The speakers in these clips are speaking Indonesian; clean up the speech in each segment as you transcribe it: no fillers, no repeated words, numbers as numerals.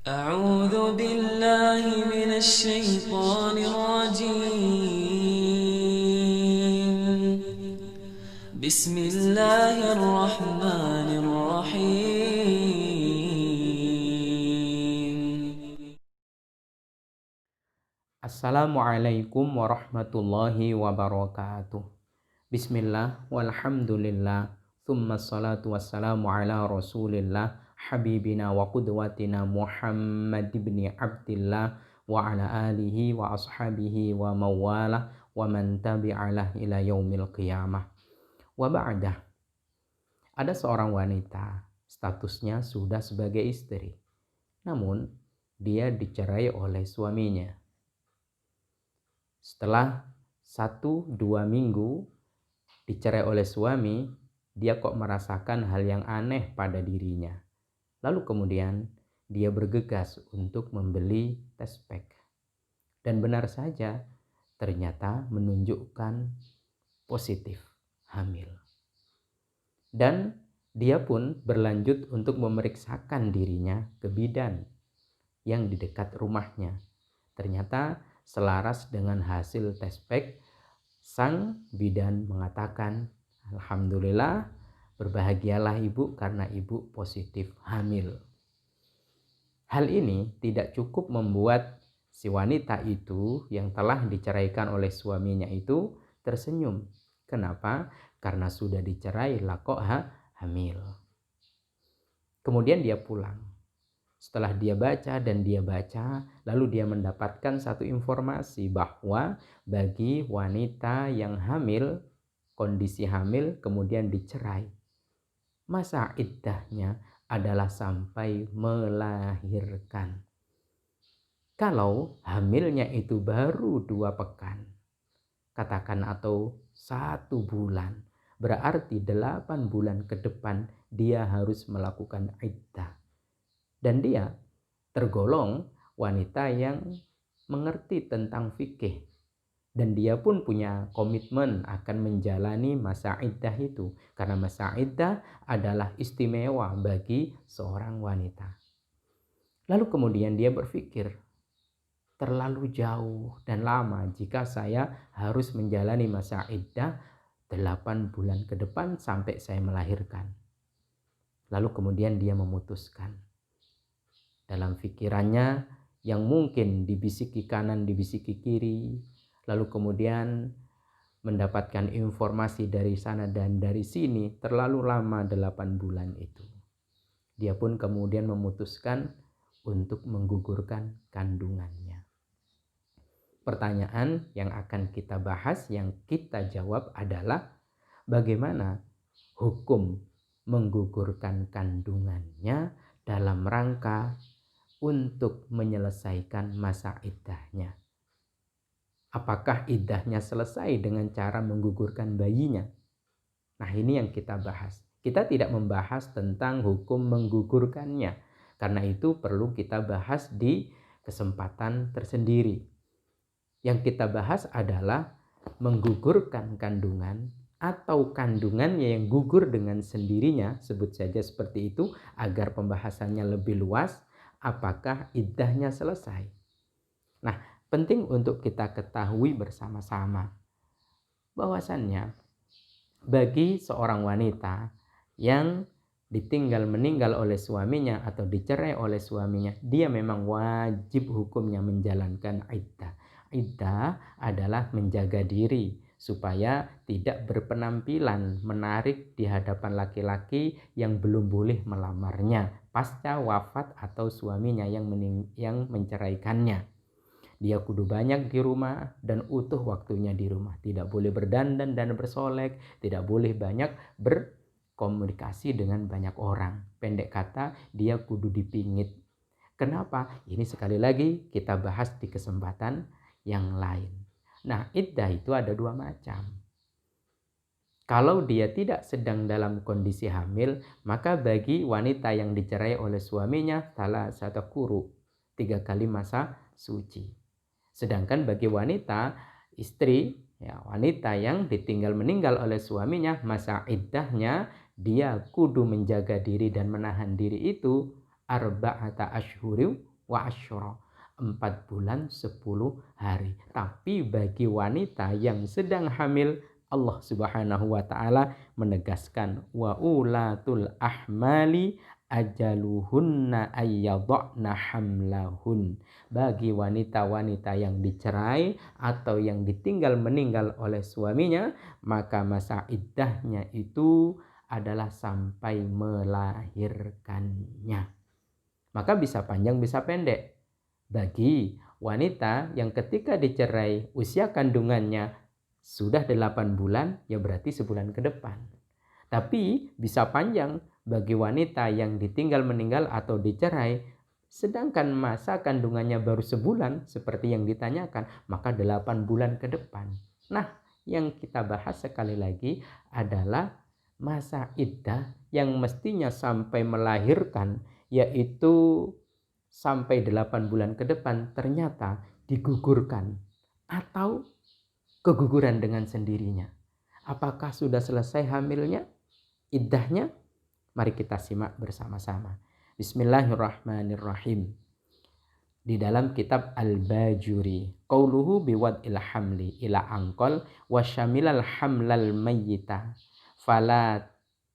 أعوذ بالله من الشيطان الرجيم بسم الله الرحمن الرحيم. Assalamualaikum warahmatullahi wabarakatuh. Bismillah walhamdulillah. Thumma salatu wassalamu ala rasulillah habibina wa qudwatina Muhammad ibn Abdillah wa ala alihi wa ashabihi wa mawalah wa man tabi'alah ila yaumil qiyamah. Wa ba'dah. Ada seorang wanita, statusnya sudah sebagai istri. Namun, dia dicerai oleh suaminya. Setelah 1-2 minggu dicerai oleh suami, dia kok merasakan hal yang aneh pada dirinya. Lalu kemudian dia bergegas untuk membeli tes pack. Dan benar saja, ternyata menunjukkan positif hamil. Dan dia pun berlanjut untuk memeriksakan dirinya ke bidan yang di dekat rumahnya. Ternyata selaras dengan hasil tes pack, sang bidan mengatakan, "Alhamdulillah, berbahagialah ibu karena ibu positif hamil." Hal ini tidak cukup membuat si wanita itu yang telah diceraikan oleh suaminya itu tersenyum. Kenapa? Karena sudah dicerai lah kok hamil. Kemudian dia pulang. Setelah dia baca dan dia baca, lalu dia mendapatkan satu informasi bahwa bagi wanita yang hamil, kondisi hamil kemudian dicerai, masa iddahnya adalah sampai melahirkan. Kalau hamilnya itu baru 2 pekan, katakan atau 1 bulan, berarti 8 bulan ke depan dia harus melakukan iddah. Dan dia tergolong wanita yang mengerti tentang fikih. Dan dia pun punya komitmen akan menjalani masa iddah itu. Karena masa iddah adalah istimewa bagi seorang wanita. Lalu kemudian dia berpikir, terlalu jauh dan lama jika saya harus menjalani masa iddah 8 bulan ke depan sampai saya melahirkan. Lalu kemudian dia memutuskan. Dalam pikirannya yang mungkin dibisiki kanan, dibisiki kiri, lalu kemudian mendapatkan informasi dari sana dan dari sini, terlalu lama 8 bulan itu. Dia pun kemudian memutuskan untuk menggugurkan kandungannya. Pertanyaan yang akan kita bahas, yang kita jawab adalah bagaimana hukum menggugurkan kandungannya dalam rangka untuk menyelesaikan masa iddahnya. Apakah iddahnya selesai dengan cara menggugurkan bayinya? Nah, ini yang kita bahas. Kita tidak membahas tentang hukum menggugurkannya, karena itu perlu kita bahas di kesempatan tersendiri. Yang kita bahas adalah menggugurkan kandungan atau kandungannya yang gugur dengan sendirinya, sebut saja seperti itu agar pembahasannya lebih luas. Apakah iddahnya selesai? Nah, penting untuk kita ketahui bersama-sama bahwasannya bagi seorang wanita yang ditinggal meninggal oleh suaminya atau dicerai oleh suaminya, dia memang wajib hukumnya menjalankan iddah. Iddah adalah menjaga diri supaya tidak berpenampilan menarik di hadapan laki-laki yang belum boleh melamarnya pasca wafat atau suaminya yang menceraikannya. Dia kudu banyak di rumah dan utuh waktunya di rumah. Tidak boleh berdandan dan bersolek, tidak boleh banyak berkomunikasi dengan banyak orang. Pendek kata, dia kudu dipingit. Kenapa? Ini sekali lagi kita bahas di kesempatan yang lain. Nah, iddah itu ada 2 macam. Kalau dia tidak sedang dalam kondisi hamil, maka bagi wanita yang dicerai oleh suaminya, salah satu quru, 3 kali masa suci. Sedangkan bagi wanita, istri, wanita yang ditinggal meninggal oleh suaminya, masa iddahnya dia kudu menjaga diri dan menahan diri itu arba'ata ashhuri wa asyra, 4 bulan 10 hari. Tapi bagi wanita yang sedang hamil, Allah Subhanahu wa taala menegaskan wa ulatul ahmali ajaluhunna ayyadhna hamlahun. Bagi wanita-wanita yang dicerai atau yang ditinggal meninggal oleh suaminya, maka masa iddahnya itu adalah sampai melahirkannya. Maka bisa panjang bisa pendek. Bagi wanita yang ketika dicerai usia kandungannya sudah 8 bulan, ya berarti sebulan ke depan. Tapi bisa panjang bagi wanita yang ditinggal meninggal atau dicerai, sedangkan masa kandungannya baru sebulan seperti yang ditanyakan, maka 8 bulan ke depan. Nah, yang kita bahas sekali lagi adalah masa iddah yang mestinya sampai melahirkan, yaitu sampai 8 bulan ke depan ternyata digugurkan atau keguguran dengan sendirinya. Apakah sudah selesai hamilnya, iddahnya? Mari kita simak bersama-sama. Bismillahirrahmanirrahim. Di dalam kitab Al-Bajuri, qauluhu biwad'il hamli ila angkol wa syamilal hamlal mayyita fala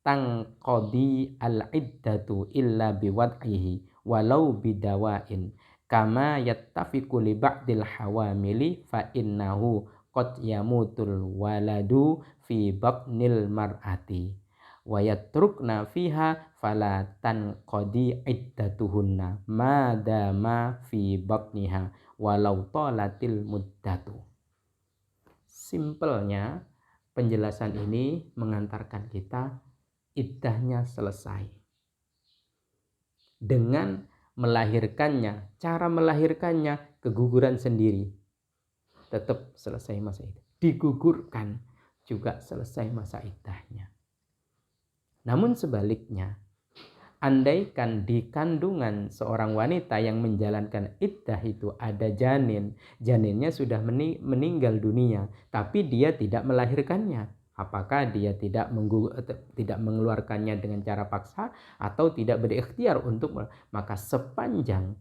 tangqadi al-iddatu illa biwad'ihi walau bidawain kama yattafiqu li ba'dil hawamili fa innahu qad yamutul waladu fi batnil mar'ati wa yatrukna fiha fala tanqadi iddatuhunna madama fi batniha walau talatil muddatu. Simpelnya penjelasan ini mengantarkan kita iddahnya selesai dengan melahirkannya, cara melahirkannya keguguran sendiri, tetap selesai masa iddah. Digugurkan juga selesai masa iddahnya. Namun sebaliknya, andaikan di kandungan seorang wanita yang menjalankan iddah itu ada janin, janinnya sudah meninggal dunia, tapi dia tidak melahirkannya, apakah dia tidak mengeluarkannya dengan cara paksa atau tidak berikhtiar untuk, maka sepanjang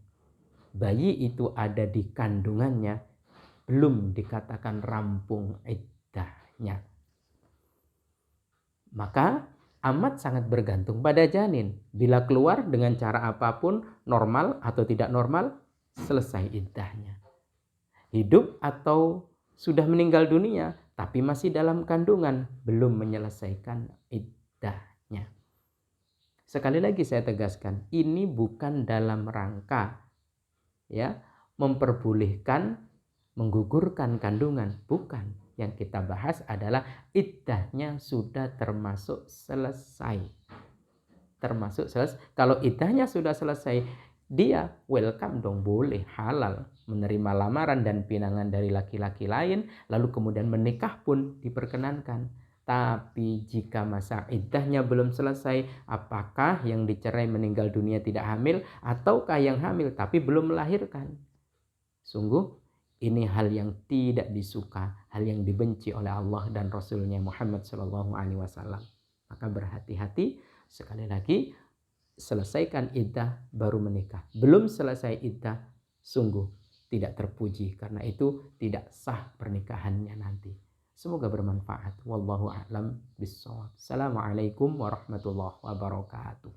bayi itu ada di kandungannya, belum dikatakan rampung iddahnya. Maka amat sangat bergantung pada janin. Bila keluar dengan cara apapun, normal atau tidak normal, selesai iddahnya. Hidup atau sudah meninggal dunia, tapi masih dalam kandungan, belum menyelesaikan iddahnya. Sekali lagi saya tegaskan, ini bukan dalam rangka memperbolehkan menggugurkan kandungan, bukan. Yang kita bahas adalah iddahnya sudah termasuk selesai. Kalau iddahnya sudah selesai, dia welcome dong, boleh, halal menerima lamaran dan pinangan dari laki-laki lain, lalu kemudian menikah pun diperkenankan. Tapi jika masa iddahnya belum selesai, apakah yang dicerai meninggal dunia tidak hamil, ataukah yang hamil tapi belum melahirkan? Sungguh ini hal yang tidak disuka, hal yang dibenci oleh Allah dan Rasulnya Muhammad SAW. Maka berhati-hati, sekali lagi, selesaikan iddah baru menikah. Belum selesai iddah, sungguh tidak terpuji, karena itu tidak sah pernikahannya nanti. Semoga bermanfaat. Wallahu a'lam bishawab. Assalamualaikum warahmatullahi wabarakatuh.